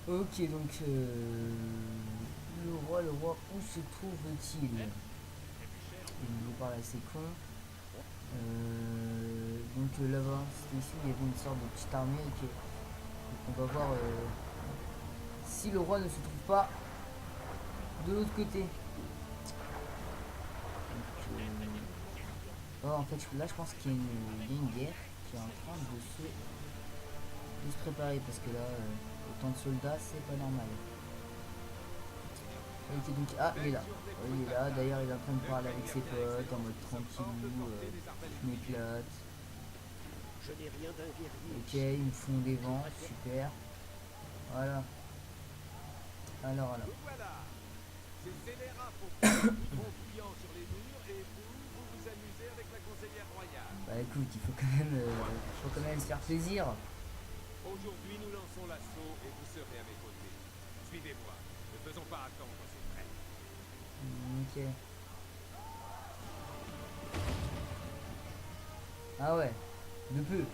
Ok, donc le roi, où se trouve-t-il? Il nous parle assez con. Donc là-bas, c'était ici, il y avait une sorte de petite armée. Ok, donc on va voir si le roi ne se trouve pas de l'autre côté. Donc, oh, en fait, là, je pense qu'il y a une guerre qui est en train de se préparer parce que là, autant de soldats, c'est pas normal. Ok, donc, ah, il est là. Ouais, il est là. D'ailleurs, il est en train de parler avec ses potes en mode tranquillou. Je m'éclate. Je n'ai rien d'un guerrier Ok, ici. ils me font des vents. Super. Voilà. Alors. Nous voilà. Ces scélérats font planer du goudron bouillant sur les murs et vous vous amusez avec la conseillère royale. Bah écoute, faut quand même se faire plaisir. Aujourd'hui, nous lançons l'assaut et vous serez à mes côtés. Suivez-moi. Ne faisons pas attendre ces traîtres. Ok. Ah ouais. De peu.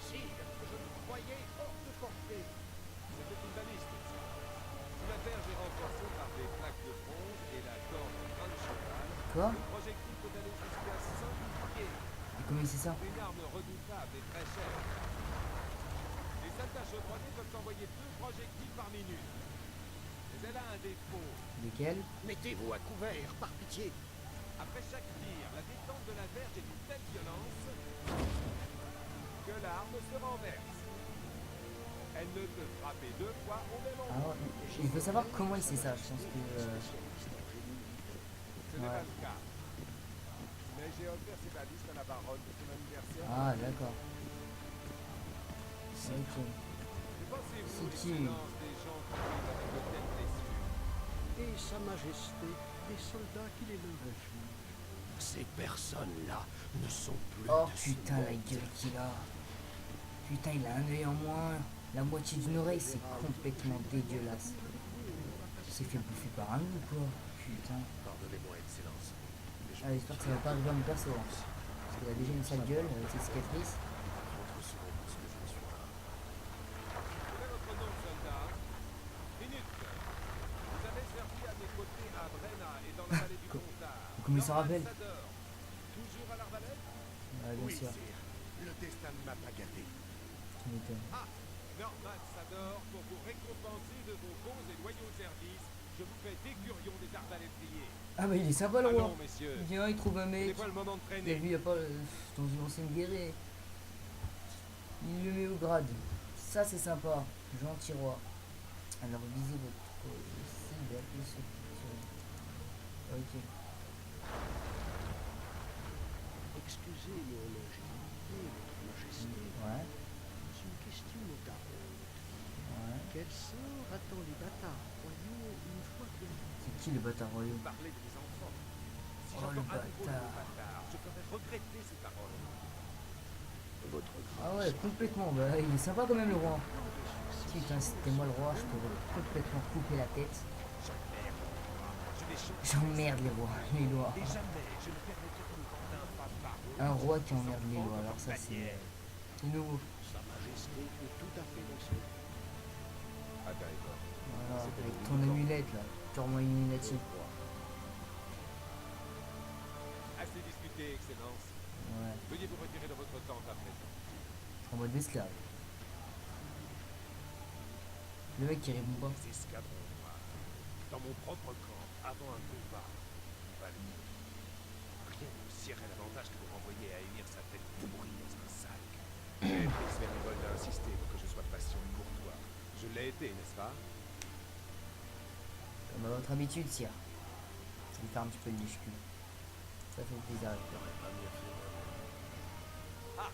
Sire, je vous croyais hors de portée. C'était une baliste, ça. Si la verge est renforcée par des plaques de bronze et la corde en grain de cheval, Quoi? le projectile peut aller jusqu'à 100 pieds. Et comment il sait ça? C'est une arme redoutable et très chère. Les soldats chevronnés peuvent envoyer 2 projectiles par minute. Mais elle a un défaut. Lequel? Mettez-vous à couvert, par pitié. Après chaque tir, la détente de la verge est d'une telle violence que l'arme se renverse. Elle ne peut frapper 2 fois au même Ah endroit. ouais. Il faut savoir comment il sait ça. Je pense que. Spécialiste en génie militaire. Ce n'est Ouais. pas le cas. Mais j'ai offert ces balistes à la baronne pour son anniversaire. Ah d'accord. Ok. Que pensez-vous, C'est qui? Excellence, des gens qui vivent avec de telles blessures? Et Sa Majesté, des soldats qui les le refusent. Ces personnes-là ne sont plus Oh de ce putain la monde. gueule qu'il a. Putain il a un œil en moins. La moitié d'une oreille, c'est complètement dégueulasse. Il s'est fait bouffer par un loup quoi. Putain. Pardonnez-moi, Excellence. Mais je Ah, j'espère que ça va pas arriver à mon perso. Hein. Parce qu'il a déjà une sale gueule avec ses cicatrices. rentre souvent parce que je ne suis pas. Quel est votre nom, soldat? Minute. Vous avez servi à mes côtés à Brenna et dans la vallée du Pontard. Comment il s'en Norman rappelle? Sador. Toujours à l'arbalète? Ouais, bien Oui, sûr. sire. Le destin ne m'a pas gâté. Tu m'étonnes. Ah, Norman Sador, pour vous récompenser de vos bons et loyaux services, je vous fais d'écurion des arbalétriers. Ah bah il est sympa le roi. Allons, messieurs. Il vient, il trouve un Ce n'est mec. pas le moment de Il a traîner. vu il y a pas dans une ancienne guerre. Il le met au grade. Ça c'est sympa. Gentil roi. Alors visez votre cible et appuyez sur ok. Excusez mon ingénuité, votre majesté. Ouais. Une question est à honte. Ouais. Quel sort attend les bâtards royaux une fois que... C'est qui le bâtard royaux? Parlez de mes enfants. Si Oh le j'entends à nouveau le mot bâtard. bâtard, je ferai regretter ces paroles. Votre Ah grâce, ouais, complètement. Bah il est sympa quand même le roi. plan de succession Putain, si c'était moi le roi, je pourrais complètement couper la tête. J'emmerde les rois. Je les chanterai. J'emmerde les rois, les lois. Et jamais je ne permettrai que le pantin fasse barreau. Un roi qui Ses emmerde les enfants lois. comme Alors une ça c'est bannière. nouveau. Sa Majesté est tout à fait dans son droit. Ah d'accord. Voilà, C'était avec le ton militant. amulette là, purement illuminatif. Assez discuté, Excellence. Ouais, Veuillez vous retirer de votre tente à présent. en mode esclave. Le mec qui répond pas. Les escadrons noirs. Dans mon propre camp, avant un combat, il va le dire. Rien ne me siérait davantage que de m'envoyer à élire sa tête pourrie dans un sac. Mais Prince Merigold a insisté pour que je sois patient et courtois. Je l'ai été, n'est-ce pas? Comme à votre habitude, sire. Je vais faire un petit peu le lèche-cul. Ça fait plaisir. Ah,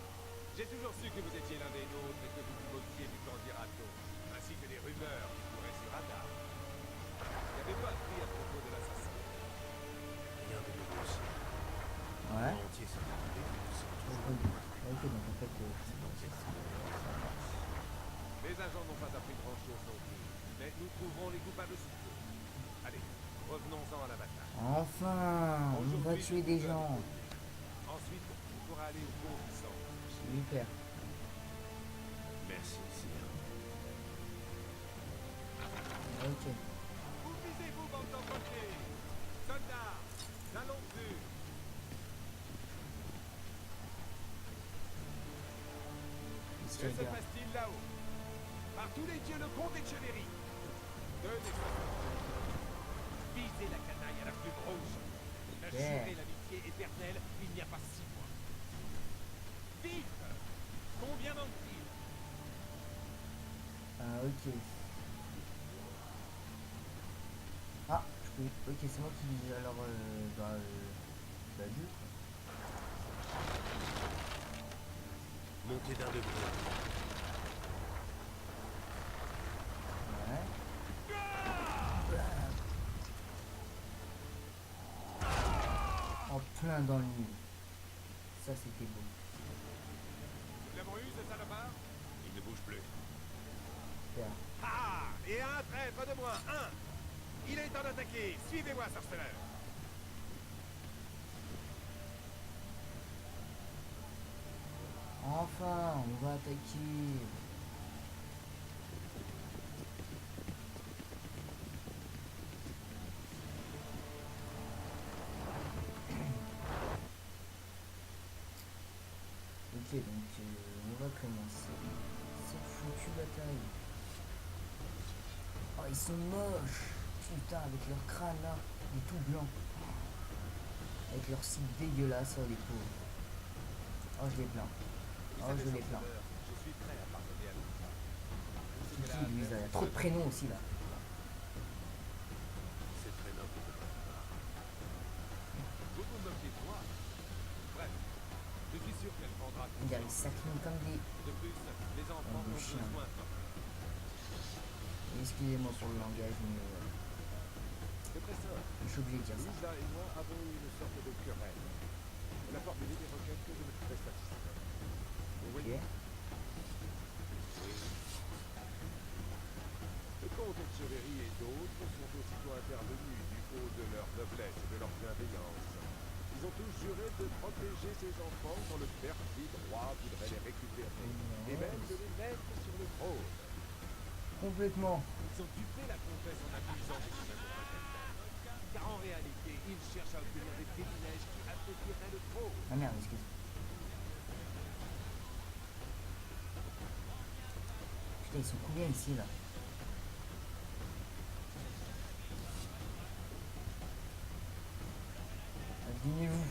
j'ai toujours su que vous étiez l'un des nôtres et que vous vous moquiez du candidato, ainsi que des rumeurs qui couraient sur Radar. N'avez-vous appris à propos de l'assassin? Rien de nouveau, sire. Ouais. Le entier s'est retrouvé innocent. Ok, donc en fait, Les agents n'ont pas appris grand-chose non plus, mais nous trouverons les coupables sous peu. Allez, revenons-en à la bataille. enfin, on va Aujourd'hui, tuer je des vous donne gens. le côté. Ensuite, il faudra aller au cours du sang. Super. Merci, sire. Ok. Où visez-vous, bande d'enfoirés? Soldats, allons dessus. Qu'est-ce Que qu'il se regarde? passe-t-il là-haut? Par tous les dieux, le comte et Cheverry. Tenez ça. Visez la canaille à la plume rouge. La Yeah. jurez l'amitié éternelle il n'y a pas 6 mois. Vite! Combien manque-t-il? Ah, ok. Ah, je peux... Ok, c'est moi qui vise. Alors, bah, deux, quoi. Montez d'un degré. Ouais. En plein dans le nid. Ça, c'était beau. Nous l'avons eu, ce salopard? Il ne bouge plus. Super. Ah! Et un traître de moins, un! Il est temps d'attaquer. Suivez-moi, sorceleur. Enfin, on va attaquer. Ok, donc on va commencer cette foutue bataille. Oh, ils sont moches. Putain, avec leur crâne là, il est tout blanc. Avec leur cible dégueulasse, oh les pauvres. Oh, je les plains. Vous Oh, savez, je les plains. sorceleur, je suis prêt à pardonner à tout ça. Tout ce C'est qu'elle a qui, à Louisa? faire, Il y a c'est trop de prénoms aussi là. C'est très noble de votre part. Vous vous moquez de moi. Bref, je suis sûr qu'elle prendra On dirait qu'ils s'inclinent comme des... De plus, les enfants des ont chiens. besoin de Excusez-moi pour le langage, mais C'est très simple. je suis obligé de dire ça. Louisa et moi avons eu une sorte de querelle. Elle a formulé des requêtes que je ne pouvais satisfaire. Vous Ok. voyez, le comte et Cheverry et d'autres sont aussitôt intervenus du haut de leur noblesse et de leur bienveillance. Ils ont tous juré de protéger ces enfants quand le perfide roi voudrait les récupérer, et même de les mettre sur le trône. Complètement. Ils ont dupé la comtesse en abusant de son amour maternel. Car en réalité, ils cherchent à obtenir des privilèges qui affaibliraient le trône. Ah merde, excuse. Putain, ils sont combien ici là? Abîmez-vous.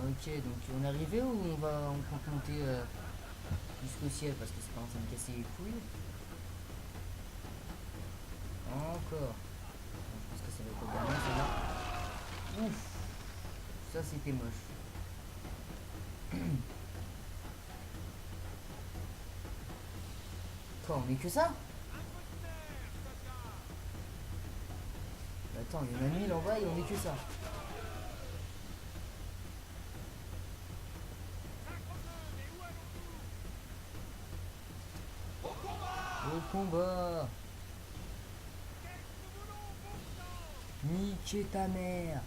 Ok, donc on est arrivé ou on compte monter jusqu'au ciel parce que ça commence à me casser les couilles. Encore. Je pense que ça va être le dernier, c'est là. Ouf. Ça c'était moche. Quoi, on est que ça? Attends, il y en a 1000 en bas et on est que ça. Au combat! Niquer ta mère!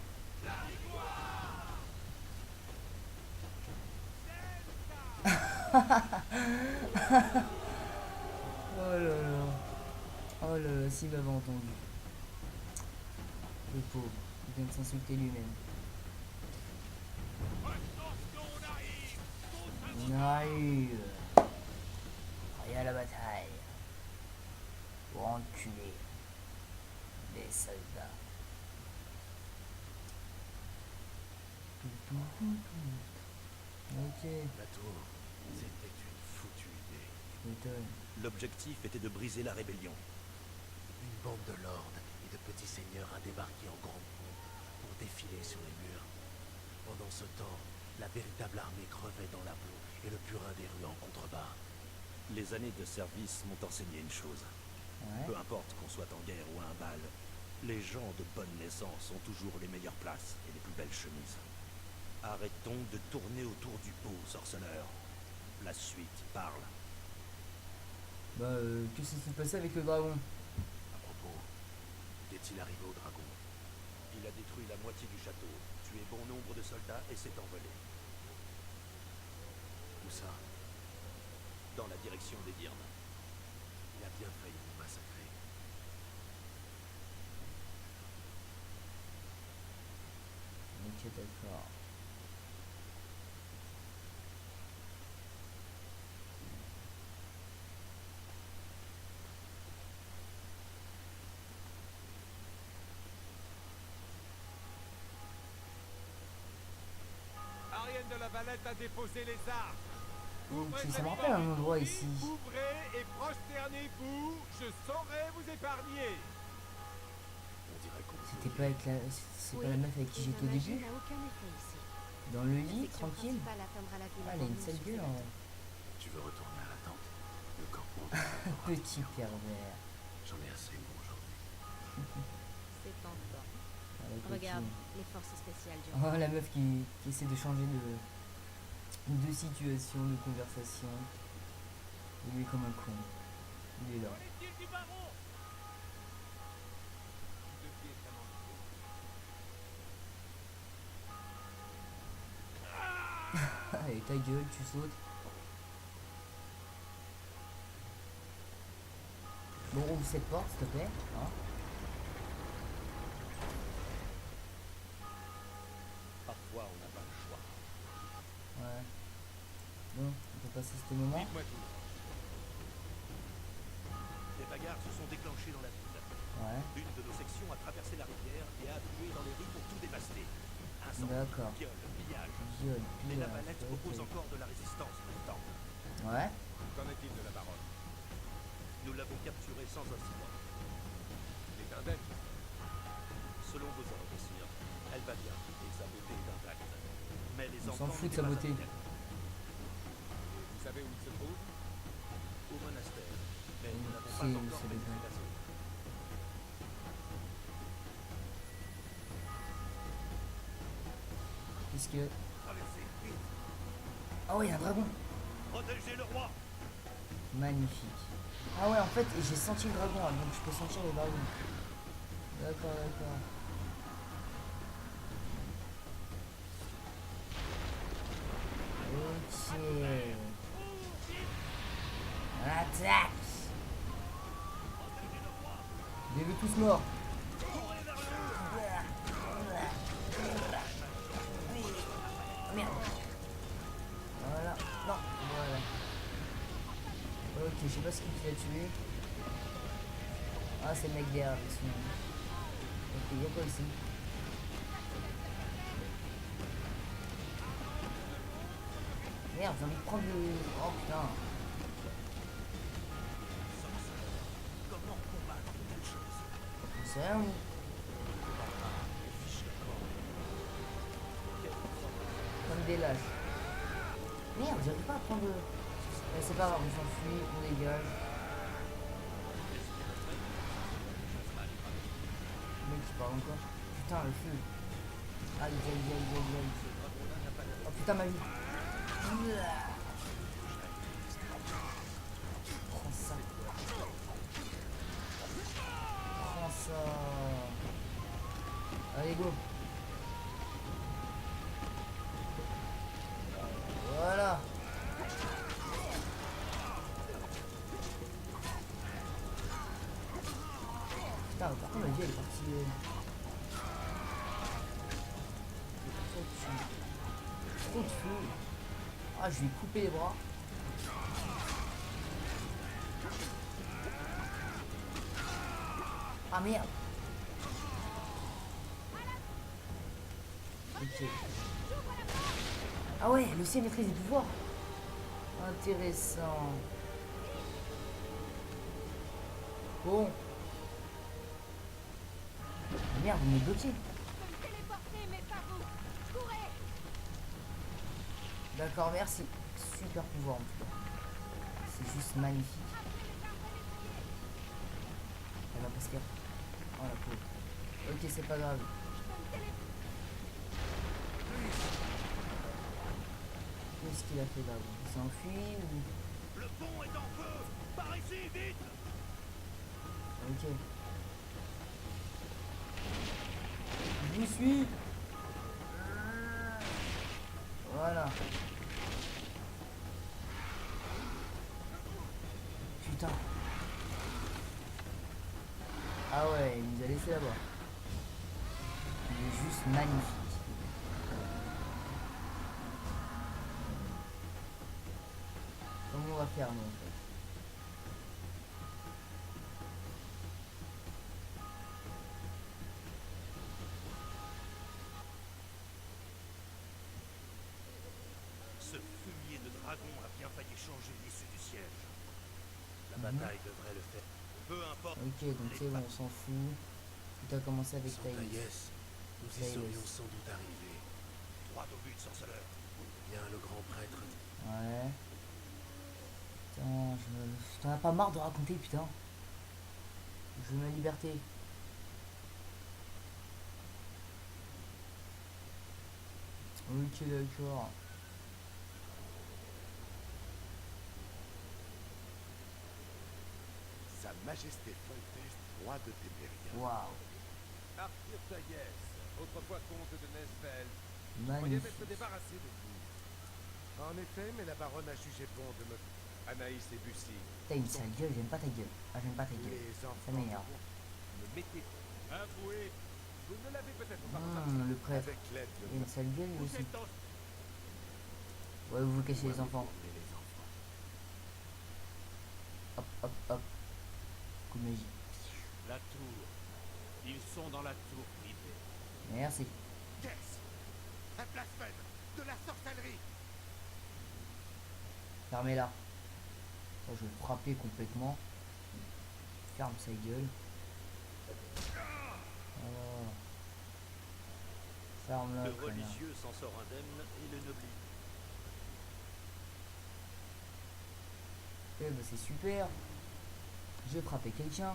Oh là là! Oh là là, s'il m'avait entendu. Le pauvre, il vient de s'insulter lui-même. On arrive! Et à la bataille! Pour enculer les soldats. Ok, La tour, c'était une foutue idée. je m'étonne. L'objectif était de briser la rébellion. Une bande de lords et de petits seigneurs a débarqué en grande pompe pour défiler sur les murs. Pendant ce temps, la véritable armée crevait dans la boue et le purin des rues en contrebas. Les années de service m'ont enseigné une chose. Ouais. Peu importe qu'on soit en guerre ou à un bal, les gens de bonne naissance ont toujours les meilleures places et les plus belles chemises. Arrêtons de tourner autour du pot, sorceleur. La suite parle. Bah, qu'est-ce qui s'est passé avec le dragon? À propos, qu'est-il arrivé au dragon? Il a détruit la moitié du bon nombre de soldats et s'est envolé. Où ça? Dans la direction des Dyrmes. Il a bien failli nous massacrer. Ok, d'accord. Ariane de la Valette a déposé les armes. Donc, ça me rappelle un endroit ici. Ouvrez et prosternez-vous, je saurai vous épargner. On dirait qu'on C'était pas avec la... C'est pas la meuf avec qui j'étais au début? n'a aucun effet ici. Dans le La lit, section tranquille? principale atteindra la ville Ah, elle a avant une nous sale sur gueule ces en bateaux. Tu veux retourner à la tente? Le campement. petit pervers. J'en ai assez moi aujourd'hui. C'est tentant. Ah, la Regarde, coquine. les forces spéciales du Oh, la meuf qui essaie de changer de situation, de conversation. Il est comme un con. Il est là. Allez, ta gueule, tu sautes. Bon, ouvre cette porte, s'il te plaît. Hein. Parfois, on n'a pas le choix. Ouais. Bon, on peut passer ce moment. Dites-moi tout. Des bagarres se sont déclenchées dans la ville. Ouais. Une de nos sections a traversé la rivière et a afflué dans les rues pour tout dévaster. Incendie, D'accord. viol, pillage. Viol, Mais la pillage, Valette ok. oppose encore de la résistance pourtant. Ouais. Qu'en est-il de la baronne? Nous l'avons capturée sans incident. Elle est indemne. Selon vos ordres, messire, elle va bien et sa beauté est intacte. Mais les On s'en enfants fout de n'étaient sa pas beauté. avec elle. Et vous savez où il se trouve? Au monastère. Mais nous n'avons pas C'est- encore c'est pénétré le- la zone. Qu'est-ce que... Traversez, vite. Ah ouais, il y a un dragon. Protégez le roi. Magnifique. Ah ouais, en fait, j'ai senti le dragon, hein, donc je peux sentir le dragon. D'accord, d'accord. Ok. Attaque. J'ai vu tous morts. Merde. Voilà. Non, voilà. Ok, je sais pas ce qui l'a tué. Ah, c'est le mec derrière. Ok, y'a quoi ici? Merde, j'ai envie de prendre le... Oh putain. Comment combattre de telles choses? C'est rien, oui. Comme des lâches. Merde, j'arrive pas à prendre le... Mais c'est pas grave, on s'enfuit, on dégage. Le mec qui parle encore. Putain, le feu. Aïe, aïe, aïe, aïe, aïe. Oh putain, ma vie. Prends ça. Prends ça. Allez, go. Voilà. Putain, par contre, la vie elle est partie. Trop de feu. Ah, je lui ai coupé les bras. Ah merde. Ok. Ah ouais, le ciel maîtrise des pouvoirs. Intéressant. Bon. Ah merde, on est bloqué. D'accord, merci. Super pouvoir en tout cas. C'est juste magnifique. Elle va pas se faire. Oh la pauvre. Ok, c'est pas grave. Qu'est-ce qu'il a fait là? Il s'est enfui ou... Le pont est en feu. Par ici, vite. Ok. Je vous suis. Putain. Ah ouais, il nous a laissé là-bas. Il est juste magnifique. Comment on va faire, nous, en fait? Ce fumier de dragon a bien failli changer l'issue du siège. La Mhm. bataille devrait le faire. Peu importe. Ok, donc c'est bon, on s'en fout. Tout a commencé avec Sans Thaïs. Thaïs, nous y Thaïs. serions sans doute arrivés. Droit au but, sorceleur. Bien le grand prêtre. Ouais. Putain, t'en as pas marre de raconter, putain. Je veux ma liberté. Ok, d'accord. Sa Majesté Foltest, roi de Téméria. Waouh. Arthur Thaïs, autrefois comte de Nesfeld. Croyez Magnifique. m'être débarrassé de vous. En effet, mais la baronne a jugé bon de me... Anaïs et Bussy, T'as une sale gueule, j'aime pas ta gueule. Ah, j'aime pas ta gueule. Les Ça enfants m'énerve. me mettez... Avouez, vous ne l'avez peut-être pas remarqué. Le prêtre. avec l'aide de Il a une sale gueule lui Vous aussi. êtes en... Ouais, vous vous cachez les enfants. les enfants. Hop, hop, hop. Coup de magie. La tour. Ils sont dans la tour privée. Merci. Qu'est-ce? Un blasphème! De la sorcellerie! Fermez-la. Ça, je vais le frapper complètement. Ferme sa gueule. Oh. Ferme-la, Le connard. religieux s'en sort indemne et le nobli. Eh bah c'est super. Je vais frapper quelqu'un.